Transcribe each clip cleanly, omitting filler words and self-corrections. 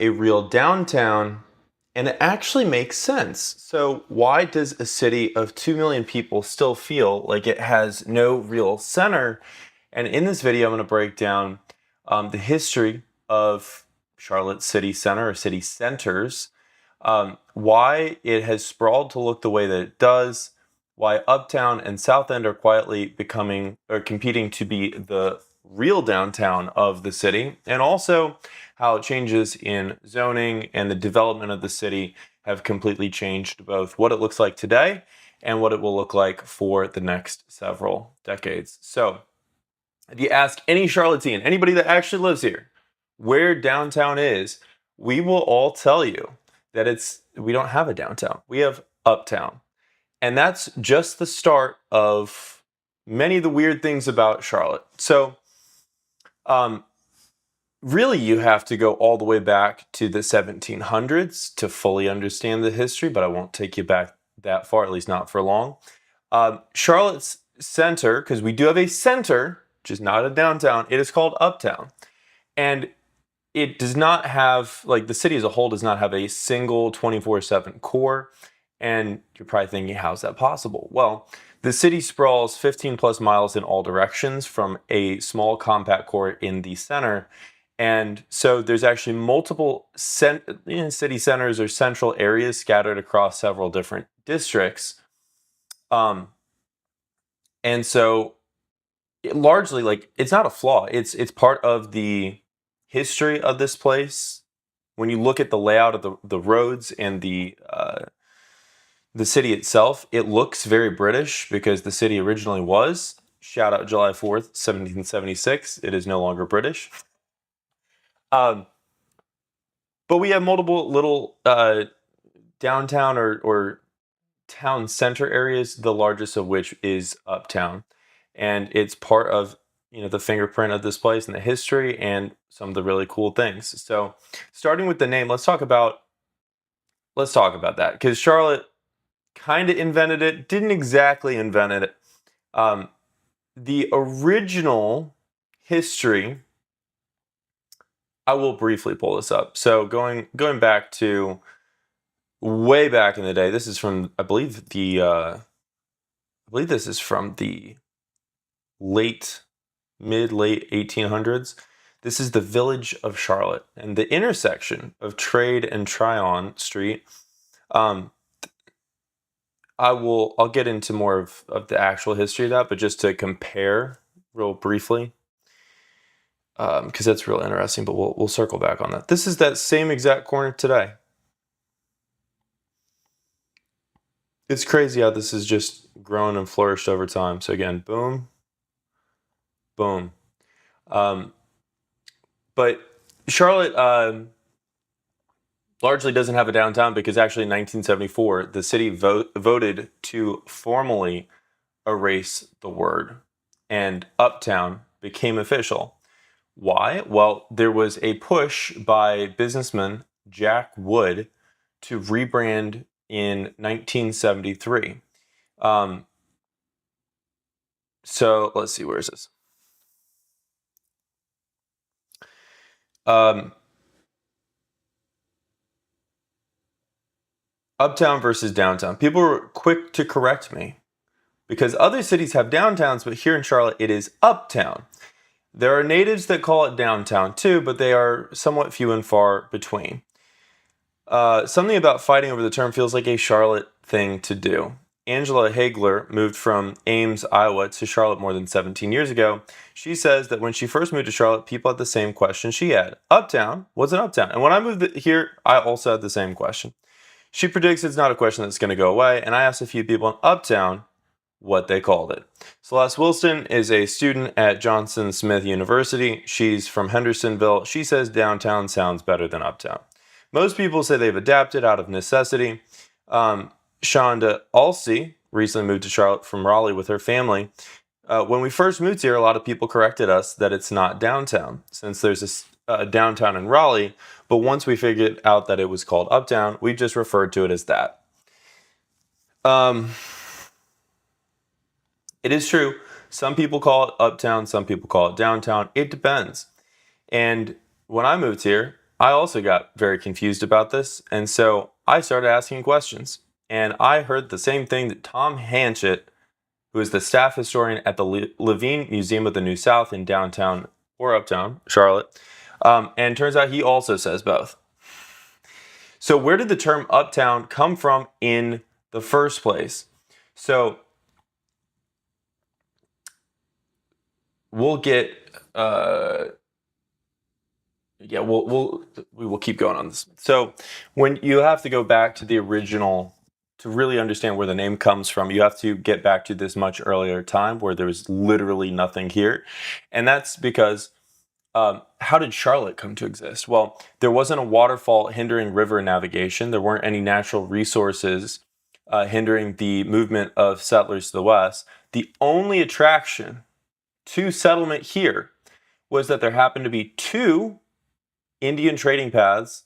a real downtown, and it actually makes sense. So, why does a city of 2 million people still feel like it has no real center? And in this video, I'm going to break down the history of Charlotte City Center or city centers, why it has sprawled to look the way that it does, why Uptown and South End are quietly becoming or competing to be the real downtown of the city, and also how changes in zoning and the development of the city have completely changed both what it looks like today and what it will look like for the next several decades. So, if you ask any Charlottean, anybody that actually lives here, where downtown is, we will all tell you that we don't have a downtown. We have Uptown. And that's just the start of many of the weird things about Charlotte. So, really, you have to go all the way back to the 1700s to fully understand the history, but I won't take you back that far, at least not for long. Charlotte's center, because we do have a center, which is not a downtown, it is called Uptown. And it does not have, like the city as a whole does not have a single 24/7 core. And you're probably thinking, how's that possible? Well, the city sprawls 15 plus miles in all directions from a small compact core in the center. And so there's actually multiple city centers or central areas scattered across several different districts. And so largely, like, it's not a flaw. It's part of the history of this place. When you look at the layout of the roads and the city itself, it looks very British because the city originally was. Shout out July 4th, 1776. It is no longer British. But we have multiple little downtown or town center areas, the largest of which is Uptown. And it's part of the fingerprint of this place and the history and some of the really cool things. So starting with the name, let's talk about that, because Charlotte kind of invented it, didn't exactly invent it. The original history, I will briefly pull this up. So going back to way back in the day, this is from I believe this is from the late 1800s. This is the village of Charlotte and the intersection of Trade and Tryon Street. I'll get into more of the actual history of that, but just to compare real briefly, because that's real interesting, but we'll circle back on that. This is that same exact corner today. It's crazy how this has just grown and flourished over time. So again, boom, boom. But Charlotte largely doesn't have a downtown because actually in 1974, the city voted to formally erase the word, and Uptown became official. Why? Well, there was a push by businessman Jack Wood to rebrand in 1973. So let's see, where is this? Uptown versus downtown. People were quick to correct me because other cities have downtowns, but here in Charlotte, it is Uptown. There are natives that call it downtown too, but they are somewhat few and far between. Something about fighting over the term feels like a Charlotte thing to do. Angela Hagler moved from Ames, Iowa to Charlotte more than 17 years ago. She says that when she first moved to Charlotte, people had the same question she had. Uptown? What's an uptown? And when I moved here, I also had the same question. She predicts it's not a question that's going to go away, and I asked a few people in Uptown what they called it. Celeste Wilson is a student at Johnson Smith University. She's from Hendersonville. She says downtown sounds better than uptown. Most people say they've adapted out of necessity. Shonda Alsey recently moved to Charlotte from Raleigh with her family. When we first moved here, a lot of people corrected us that it's not downtown, since there's a downtown in Raleigh, but once we figured out that it was called Uptown, we just referred to it as that. It is true. Some people call it Uptown, some people call it downtown. It depends. And when I moved here, I also got very confused about this, and so I started asking questions. And I heard the same thing that Tom Hanchett, who is the staff historian at the Levine Museum of the New South in downtown or uptown Charlotte, and turns out he also says both. So where did the term uptown come from in the first place? So we'll get we will keep going on this. So when you have to go back to the original to really understand where the name comes from, you have to get back to this much earlier time where there was literally nothing here. And that's because how did Charlotte come to exist? Well, there wasn't a waterfall hindering river navigation. There weren't any natural resources hindering the movement of settlers to the west. The only attraction to settlement here was that there happened to be two Indian trading paths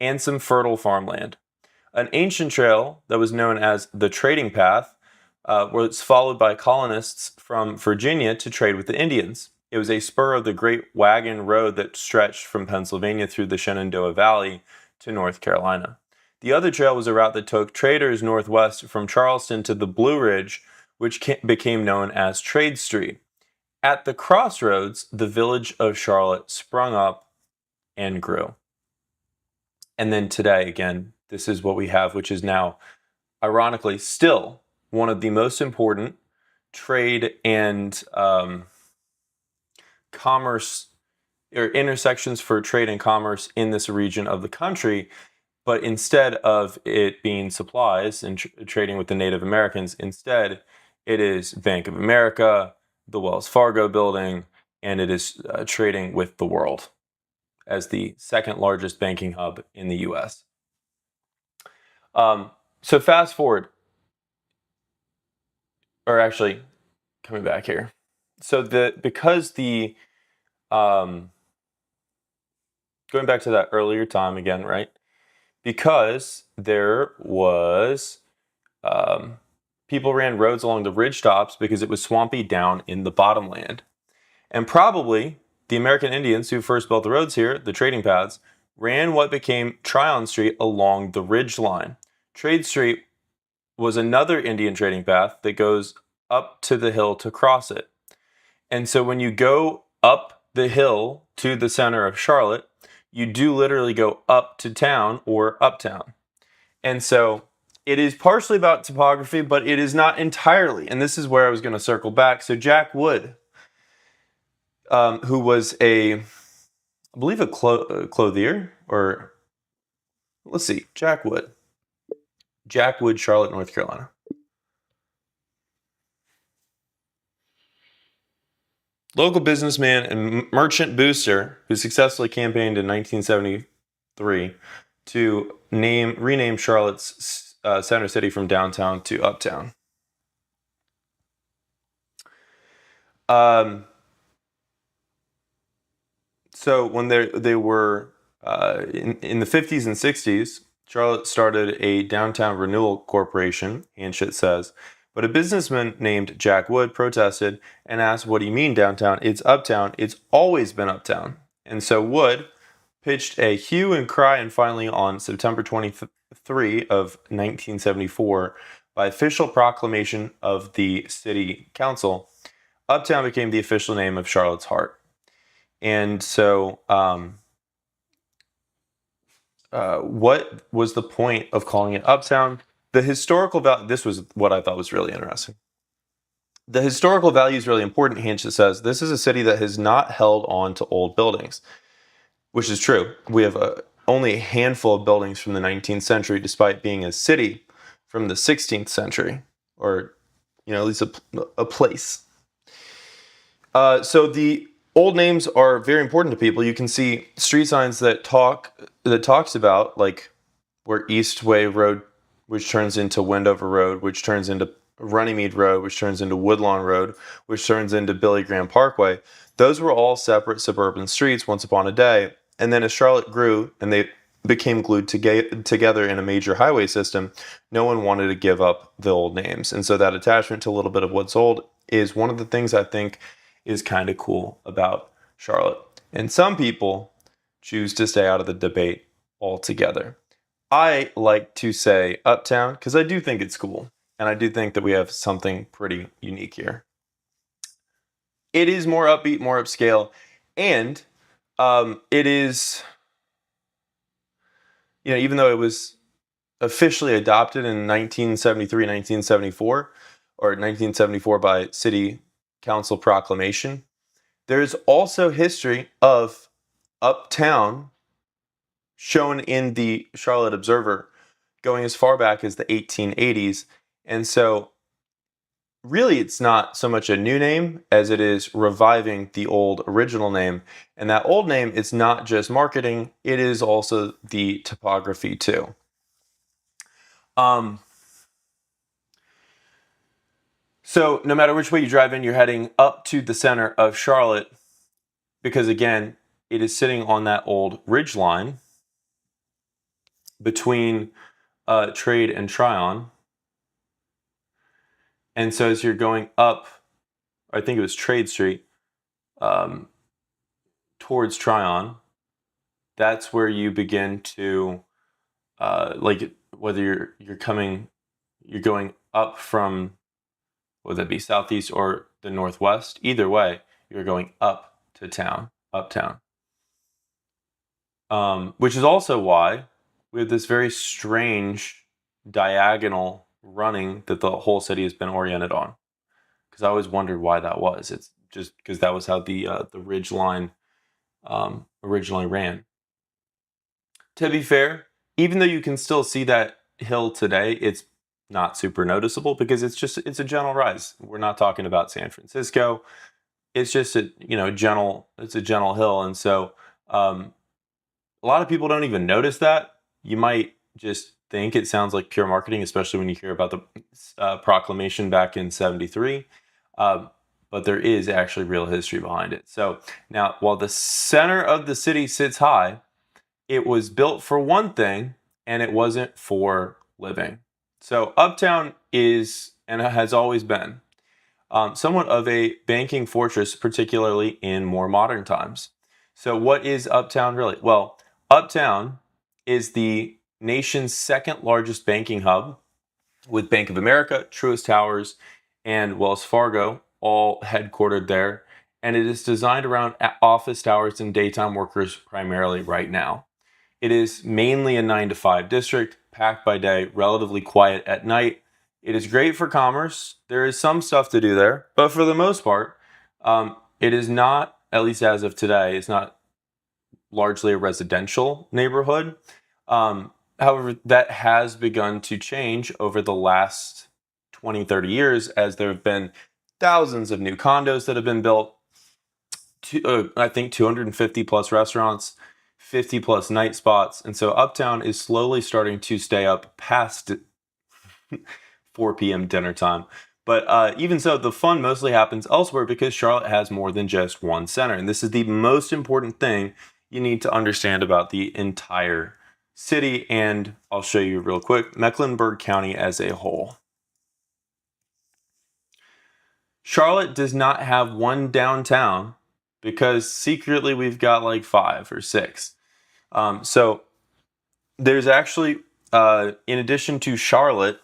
and some fertile farmland. An ancient trail that was known as the trading path was followed by colonists from Virginia to trade with the Indians. It was a spur of the Great Wagon Road that stretched from Pennsylvania through the Shenandoah Valley to North Carolina. The other trail was a route that took traders northwest from Charleston to the Blue Ridge, which became known as Trade Street. At the crossroads, the village of Charlotte sprung up and grew. And then today, again, this is what we have, which is now, ironically, still one of the most important trade and commerce or intersections for trade and commerce in this region of the country. But instead of it being supplies and trading with the Native Americans, instead it is Bank of America, the Wells Fargo building, and it is trading with the world as the second largest banking hub in the U.S. So fast forward, or actually coming back here. So because the going back to that earlier time again, right? Because there was people ran roads along the ridge tops because it was swampy down in the bottomland. And probably the American Indians who first built the roads here, the trading paths, ran what became Tryon Street along the ridge line. Trade Street was another Indian trading path that goes up to the hill to cross it. And so when you go up the hill to the center of Charlotte, you do literally go up to town or uptown. And so it is partially about topography, but it is not entirely. And this is where I was going to circle back. So Jack Wood, who was I believe a clothier, or let's see, Jack Wood, Charlotte, North Carolina. Local businessman and merchant booster who successfully campaigned in 1973 to rename Charlotte's center city from downtown to uptown. So when they were in the 50s and 60s, Charlotte started a downtown renewal corporation, Hanchett says. But a businessman named Jack Wood protested and asked, "What do you mean downtown? It's uptown. It's always been uptown." And so Wood pitched a hue and cry, and finally on September 23 of 1974, by official proclamation of the city council, uptown became the official name of Charlotte's heart. And so what was the point of calling it uptown? The historical value, this was what I thought was really interesting. The historical value is really important, Hanchett says. This is a city that has not held on to old buildings, which is true. We have only a handful of buildings from the 19th century, despite being a city from the 16th century, or at least a place. So the old names are very important to people. You can see street signs that talks about, like, where Eastway Road, which turns into Wendover Road, which turns into Runnymede Road, which turns into Woodlawn Road, which turns into Billy Graham Parkway. Those were all separate suburban streets once upon a day. And then as Charlotte grew and they became glued together in a major highway system, no one wanted to give up the old names. And so that attachment to a little bit of what's old is one of the things I think is kind of cool about Charlotte. And some people choose to stay out of the debate altogether. I like to say Uptown because I do think it's cool. And I do think that we have something pretty unique here. It is more upbeat, more upscale, and it is, even though it was officially adopted in 1973, 1974, or 1974 by City Council proclamation, there's also history of Uptown shown in the Charlotte Observer going as far back as the 1880s. And so really it's not so much a new name as it is reviving the old original name. And that old name is not just marketing, it is also the topography too. So no matter which way you drive in, you're heading up to the center of Charlotte because, again, it is sitting on that old ridge line between Trade and Tryon. And so as you're going up, I think it was Trade Street, towards Tryon, that's where you begin to, whether you're going up from, whether it be southeast or the northwest, either way, you're going up to town, uptown. Which is also why we have this very strange diagonal running that the whole city has been oriented on. Because I always wondered why that was. It's just because that was how the ridge line originally ran. To be fair, even though you can still see that hill today, it's not super noticeable because it's a gentle rise. We're not talking about San Francisco. It's just a gentle hill, and so a lot of people don't even notice that. You might just think it sounds like pure marketing, especially when you hear about the proclamation back in '73. But there is actually real history behind it. So now, while the center of the city sits high, it was built for one thing, and it wasn't for living. So Uptown is, and has always been, somewhat of a banking fortress, particularly in more modern times. So what is Uptown really? Well, Uptown is the nation's second largest banking hub, with Bank of America, Truist Towers, and Wells Fargo all headquartered there. And it is designed around office towers and daytime workers primarily right now. It is mainly a 9 to 5 district, packed by day, relatively quiet at night. It is great for commerce. There is some stuff to do there, but for the most part, it is not, at least as of today, it's not largely a residential neighborhood. However, that has begun to change over the last 20, 30 years as there have been thousands of new condos that have been built. I think 250 plus restaurants, 50 plus night spots. And so Uptown is slowly starting to stay up past 4 p.m. dinner time. But even so, the fun mostly happens elsewhere because Charlotte has more than just one center. And this is the most important thing you need to understand about the entire city. And I'll show you real quick, Mecklenburg County as a whole. Charlotte does not have one downtown because secretly we've got like 5 or 6. So there's actually, in addition to Charlotte,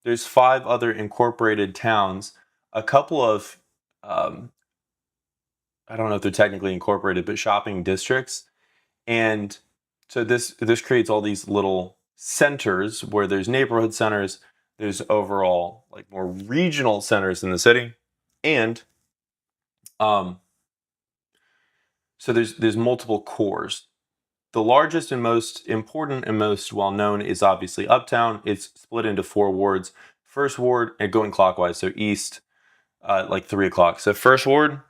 there's 5 other incorporated towns, a couple of, I don't know if they're technically incorporated, but shopping districts. And so this creates all these little centers where there's neighborhood centers, there's overall like more regional centers in the city. And so there's multiple cores. The largest and most important and most well-known is obviously Uptown. It's split into 4 wards. First ward, and going clockwise, so east, like 3 o'clock. So first ward,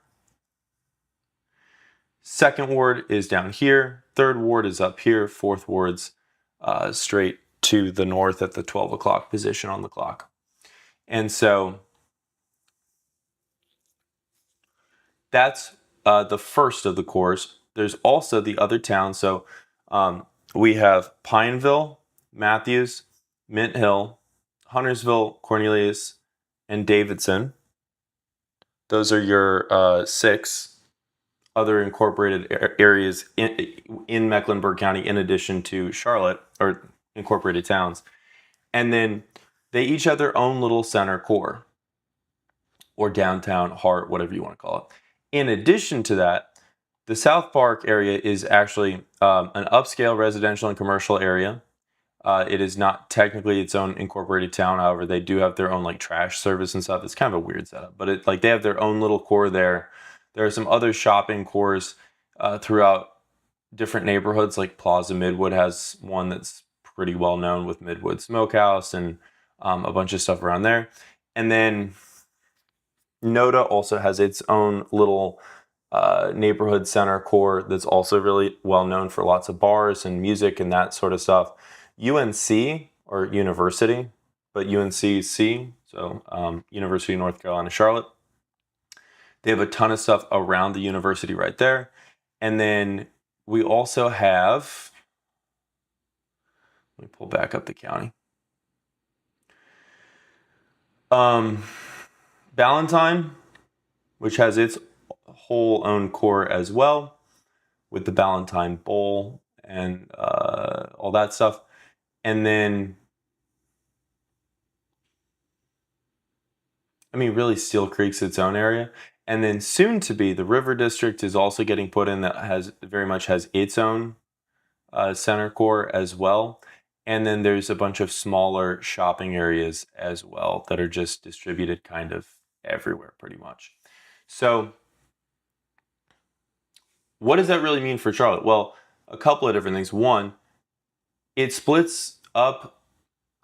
second ward is down here, third ward is up here, fourth ward's straight to the north at the 12 o'clock position on the clock. And so that's the first of the cores. There's also the other towns. So we have Pineville, Matthews, Mint Hill, Huntersville, Cornelius, and Davidson. Those are your 6. other incorporated areas in Mecklenburg County in addition to Charlotte, or incorporated towns. And then they each have their own little center core or downtown heart, whatever you want to call it. In addition to that, the South Park area is actually an upscale residential and commercial area. It is not technically its own incorporated town. However, they do have their own like trash service and stuff. It's kind of a weird setup, but it like they have their own little core there. There are some other shopping cores throughout different neighborhoods. Like Plaza Midwood has one that's pretty well known with Midwood Smokehouse and a bunch of stuff around there. And then Noda also has its own little neighborhood center core that's also really well known for lots of bars and music and that sort of stuff. UNC, or University, but UNCC, so University of North Carolina, Charlotte. They have a ton of stuff around the university right there. And then we also have, let me pull back up the county. Ballantyne, which has its whole own core as well, with the Ballantyne Bowl and all that stuff. And then, I mean, really, Steel Creek's its own area. And then soon to be, the River District is also getting put in that has very much has its own center core as well. And then there's a bunch of smaller shopping areas as well that are just distributed kind of everywhere pretty much. So what does that really mean for Charlotte? Well, a couple of different things. One, it splits up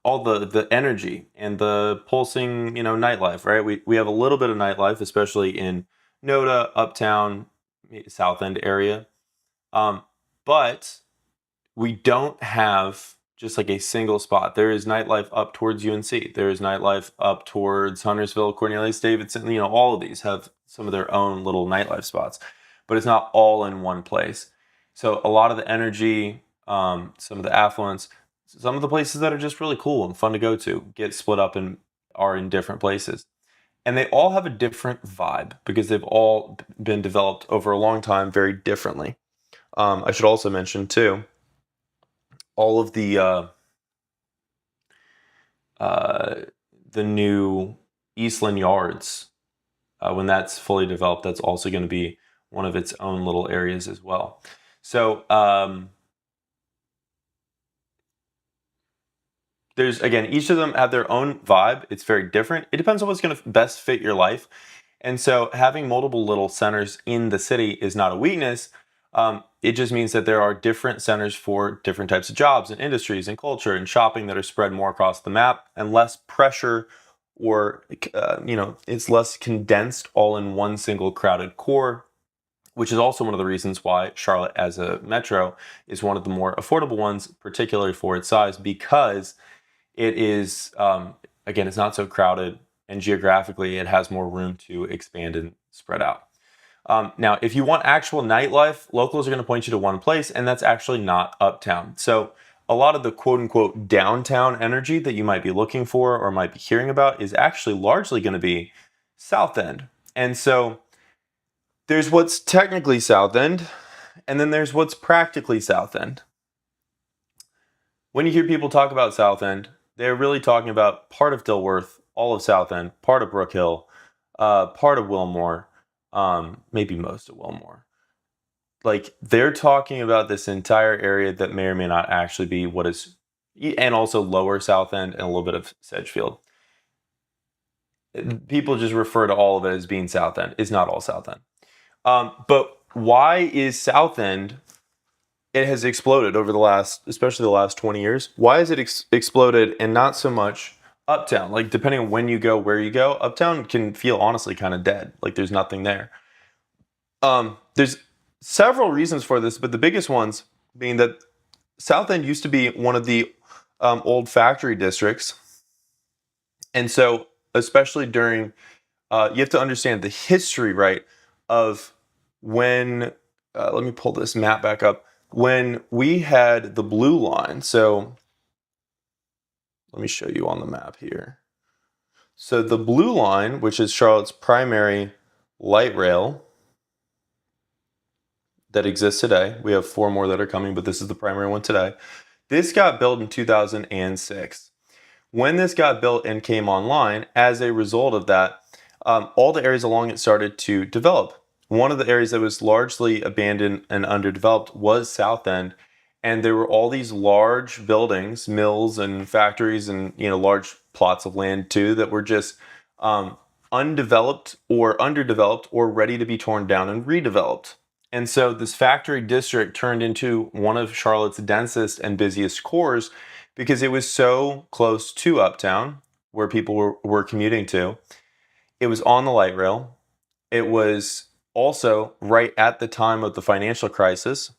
all the energy and the pulsing, nightlife, right? We have a little bit of nightlife, especially in Noda, Uptown, South End area. But we don't have just like a single spot. There is nightlife up towards UNC. There is nightlife up towards Huntersville, Cornelius Davidson. All of these have some of their own little nightlife spots, but it's not all in one place. So a lot of the energy, some of the affluence, some of the places that are just really cool and fun to go to get split up and are in different places. And they all have a different vibe because they've all been developed over a long time very differently. I should also mention too, all of the new Eastland Yards, when that's fully developed, that's also going to be one of its own little areas as well. So there's, again, each of them have their own vibe. It's very different. It depends on what's going to best fit your life. And so having multiple little centers in the city is not a weakness. It just means that there are different centers for different types of jobs and industries and culture and shopping that are spread more across the map and less pressure, or, it's less condensed all in one single crowded core, which is also one of the reasons why Charlotte as a metro is one of the more affordable ones, particularly for its size, because it is, again, it's not so crowded, and geographically it has more room to expand and spread out. Now, if you want actual nightlife, locals are going to point you to one place, and that's actually not Uptown. So a lot of the quote-unquote downtown energy that you might be looking for or might be hearing about is actually largely going to be South End. And so there's what's technically South End, and then there's what's practically South End. When you hear people talk about South End, they're really talking about part of Dilworth, all of South End, part of Brook Hill, part of Wilmore, maybe most of Wilmore. Like, they're talking about this entire area that may or may not actually be what is, and also lower South End and a little bit of Sedgefield. People just refer to all of it as being South End. It's not all South End. But why is South End, it has exploded over especially the last 20 years. Why has it exploded and not so much Uptown? Like, depending on when you go, where you go, Uptown can feel honestly kind of dead. Like, there's nothing there. There's several reasons for this, but the biggest ones being that South End used to be one of the old factory districts. And so, especially during, you have to understand the history, right, of when, let me pull this map back up, when we had the blue line. So let me show you on the map here. So the blue line, which is Charlotte's primary light rail, that exists today. We have 4 more that are coming, but this is the primary one today. This got built in 2006. When this got built and came online, as a result of that, all the areas along it started to develop. One of the areas that was largely abandoned and underdeveloped was South End, and there were all these large buildings, mills and factories, and large plots of land too that were just undeveloped or underdeveloped or ready to be torn down and redeveloped. And so this factory district turned into one of Charlotte's densest and busiest cores because it was so close to Uptown, where people were commuting to. It was on the light rail. It was also right at the time of the financial crisis.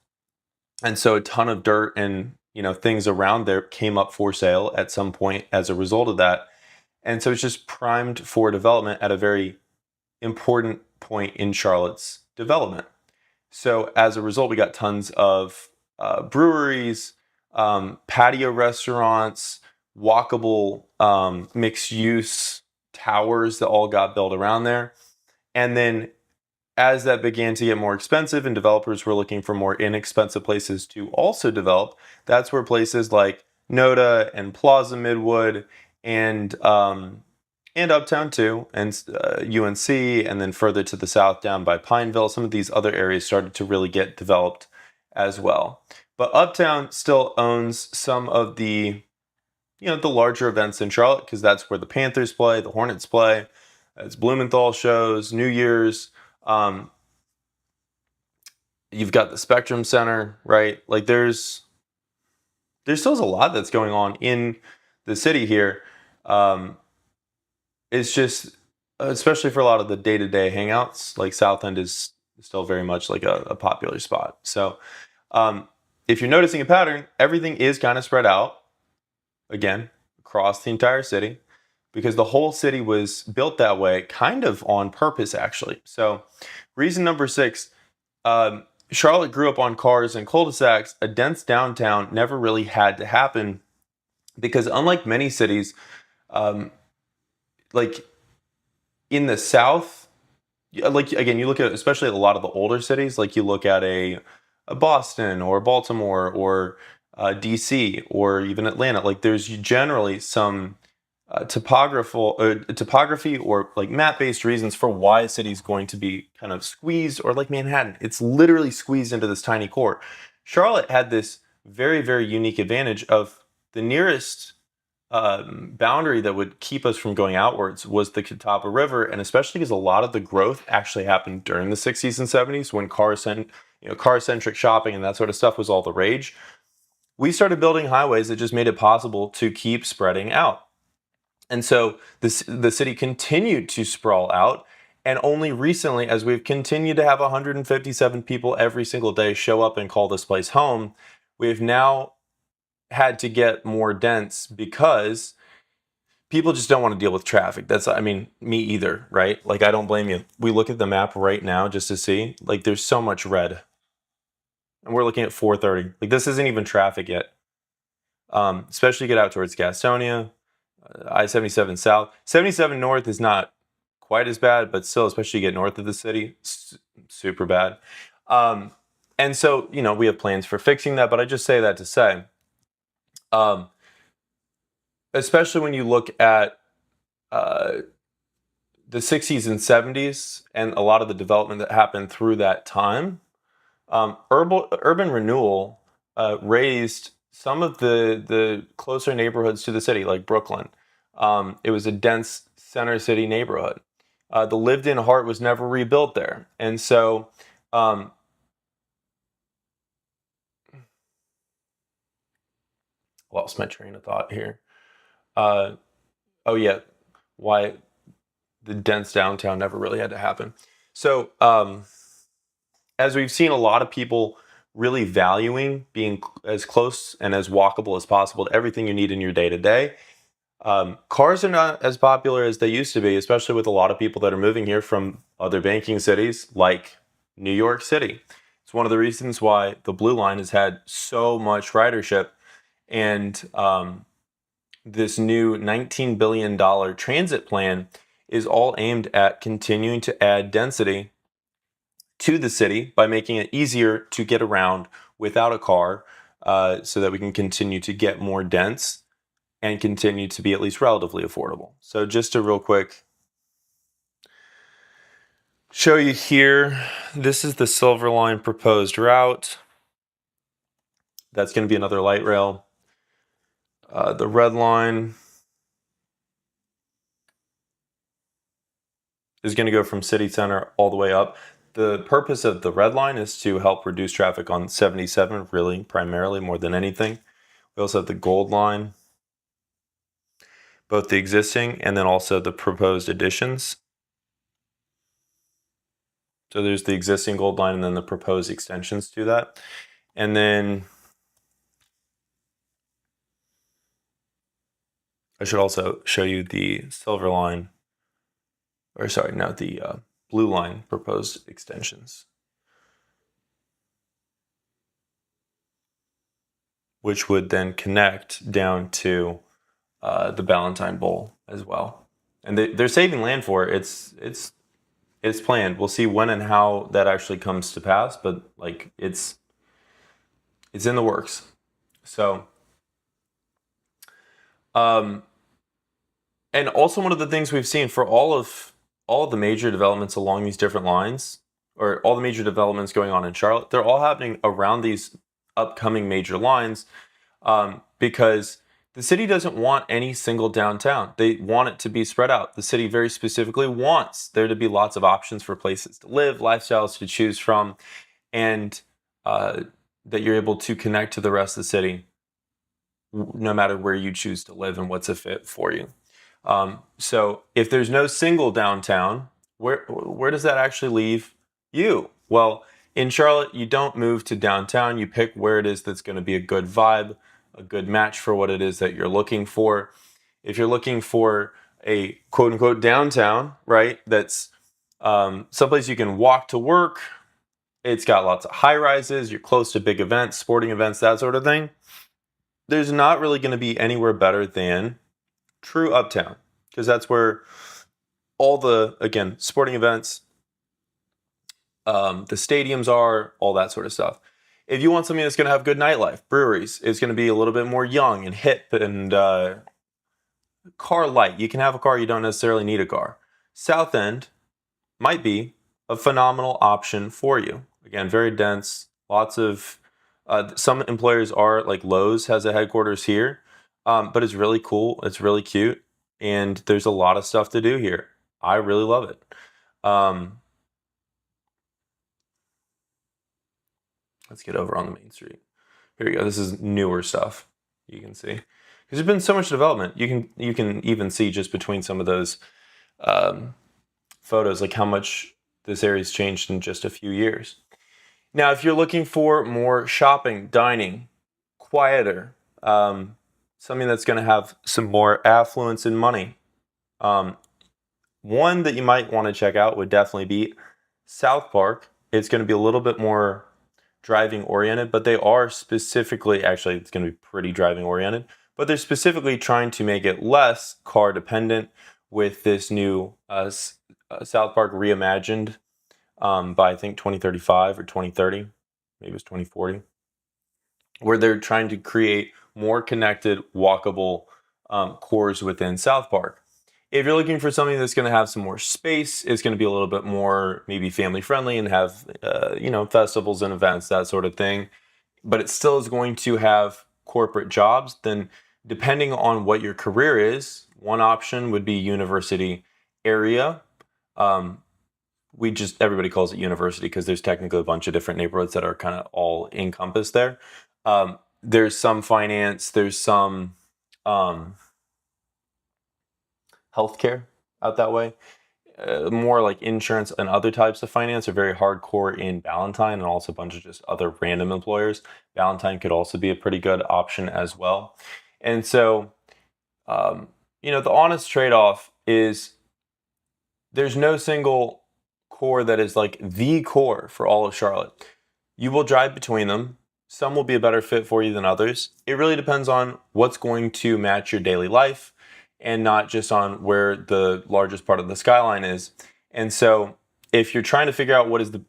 And so a ton of dirt and things around there came up for sale at some point as a result of that. And so it's just primed for development at a very important point in Charlotte's development. So as a result, we got tons of breweries, patio restaurants, walkable mixed use towers that all got built around there. And then as that began to get more expensive and developers were looking for more inexpensive places to also develop, that's where places like Noda and Plaza Midwood and Uptown too, and UNC, and then further to the south down by Pineville, some of these other areas started to really get developed as well. But Uptown still owns some of the the larger events in Charlotte, because that's where the Panthers play, the Hornets play, it's Blumenthal shows, New Year's. You've got the Spectrum Center, right? Like there's still a lot that's going on in the city here. It's just, especially for a lot of the day-to-day hangouts, like South End is still very much like a popular spot. So if you're noticing a pattern, everything is kind of spread out, again, across the entire city, because the whole city was built that way kind of on purpose, actually. So reason number 6, Charlotte grew up on cars and cul-de-sacs. A dense downtown never really had to happen because unlike many cities, like in the South, like again, you look at especially a lot of the older cities, like you look at a Boston or Baltimore or DC or even Atlanta, like there's generally some topography or like map-based reasons for why a city is going to be kind of squeezed, or like Manhattan, it's literally squeezed into this tiny core. Charlotte had this very, very unique advantage of the nearest boundary that would keep us from going outwards was the Catawba River, and especially because a lot of the growth actually happened during the 60s and 70s when car-centric shopping and that sort of stuff was all the rage. We started building highways that just made it possible to keep spreading out. And so the city continued to sprawl out. And only recently, as we've continued to have 157 people every single day show up and call this place home, we've now had to get more dense because people just don't want to deal with traffic. Me either, right? Like, I don't blame you. We look at the map right now just to see, like, there's so much red. And we're looking at 4:30. Like, this isn't even traffic yet. Especially get out towards Gastonia. I-77 South. 77 North is not quite as bad, but still, especially get north of the city, super bad. And so, we have plans for fixing that, but I just say that to say, especially when you look at the 60s and 70s and a lot of the development that happened through that time, urban renewal raised some of the closer neighborhoods to the city, like Brooklyn. It was a dense center city neighborhood. The lived-in heart was never rebuilt there. And so lost my train of thought here. Oh yeah, why the dense downtown never really had to happen. So as we've seen a lot of people really valuing being as close and as walkable as possible to everything you need in your day-to-day, cars are not as popular as they used to be, especially with a lot of people that are moving here from other banking cities like New York City. It's one of the reasons why the Blue Line has had so much ridership, and this new $19 billion transit plan is all aimed at continuing to add density to the city by making it easier to get around without a car, so that we can continue to get more dense and continue to be at least relatively affordable. So just a real quick show you here, this is the Silver Line proposed route. That's going to be another light rail. The Red Line is going to go from City Center all the way up. The purpose of the Red Line is to help reduce traffic on 77, really, primarily, more than anything. We also have the Gold Line, both the existing and then also the proposed additions. So there's the existing Gold Line and then the proposed extensions to that. And then I should also show you the Silver Line, or sorry, no, the Blue Line proposed extensions, which would then connect down to the Ballantine Bowl as well. And they're saving land for it. It's planned. We'll see when and how that actually comes to pass, but like it's in the works. So, and also one of the things we've seen for all of the major developments along these different lines, or all the major developments going on in Charlotte, they're all happening around these upcoming major lines, because the city doesn't want any single downtown. They want it to be spread out. The city very specifically wants there to be lots of options for places to live, lifestyles to choose from, and that you're able to connect to the rest of the city no matter where you choose to live and what's a fit for you. So if there's no single downtown, where does that actually leave you? Well, in Charlotte, you don't move to downtown. You pick where it is that's going to be a good vibe, a good match for what it is that you're looking for. If you're looking for a quote unquote downtown, right, that's someplace you can walk to work, it's got lots of high rises, you're close to big events, sporting events, that sort of thing, there's not really going to be anywhere better than true Uptown, because that's where all the, again, sporting events, the stadiums are, all that sort of stuff. If you want something that's going to have good nightlife, breweries, it's going to be a little bit more young and hip and car light. You can have a car, you don't necessarily need a car. South End might be a phenomenal option for you. Again, very dense, lots of, some employers are, like Lowe's has a headquarters here, but it's really cool, it's really cute, and there's a lot of stuff to do here. I really love it. Let's get over on the main street. Here we go. This is newer stuff. You can see, because there's been so much development. You can even see just between some of those photos, like how much this area's changed in just a few years. Now, if you're looking for more shopping, dining, quieter, something that's going to have some more affluence and money, one that you might want to check out would definitely be South Park. It's going to be a little bit more driving oriented, but they are specifically, actually it's going to be pretty driving oriented, but they're specifically trying to make it less car dependent with this new South Park reimagined by I think 2035 or 2030, maybe it's 2040, where they're trying to create more connected, walkable cores within South Park. If you're looking for something that's going to have some more space, it's going to be a little bit more maybe family friendly and have festivals and events, that sort of thing, but it still is going to have corporate jobs. Then depending on what your career is, one option would be university area. Everybody calls it university because there's technically a bunch of different neighborhoods that are kind of all encompassed there. There's some finance, there's some healthcare out that way. More like insurance and other types of finance are very hardcore in Ballantine, and also a bunch of just other random employers. Ballantine could also be a pretty good option as well. And so, the honest trade-off is there's no single core that is like the core for all of Charlotte. You will drive between them. Some will be a better fit for you than others. It really depends on what's going to match your daily life, and not just on where the largest part of the skyline is. And so if you're trying to figure out what is the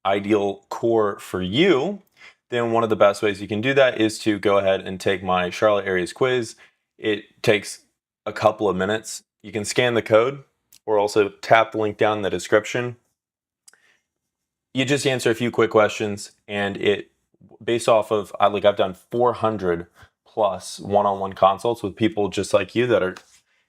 ideal core for you, then one of the best ways you can do that is to go ahead and take my Charlotte areas quiz. It takes a couple of minutes. You can scan the code or also tap the link down in the description. You just answer a few quick questions, and it, based off of, like, I've done 400 plus one-on-one consults with people just like you that are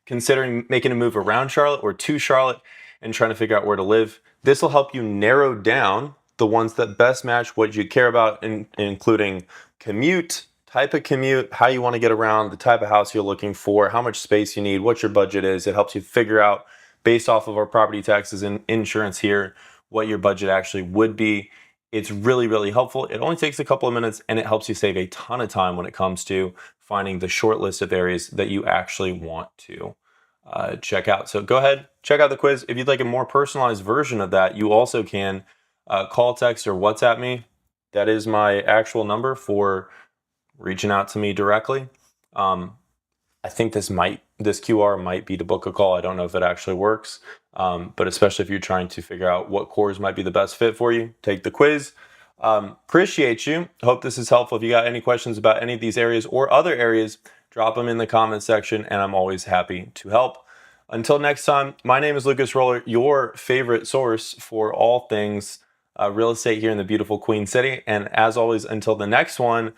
considering making a move around Charlotte or to Charlotte and trying to figure out where to live. This will help you narrow down the ones that best match what you care about, including commute, type of commute, how you want to get around, the type of house you're looking for, how much space you need, what your budget is. It helps you figure out, based off of our property taxes and insurance here, what your budget actually would be. It's really, really helpful. It only takes a couple of minutes, and it helps you save a ton of time when it comes to finding the short list of areas that you actually want to check out. So go ahead, check out the quiz. If you'd like a more personalized version of that, you also can call, text, or WhatsApp me. That is my actual number for reaching out to me directly. I think this QR might be to book a call. I don't know if it actually works, but especially if you're trying to figure out what cores might be the best fit for you, take the quiz. Appreciate you. Hope this is helpful. If you got any questions about any of these areas or other areas, drop them in the comments section, and I'm always happy to help. Until next time, my name is Lucas Roller, your favorite source for all things real estate here in the beautiful Queen City. And as always, until the next one,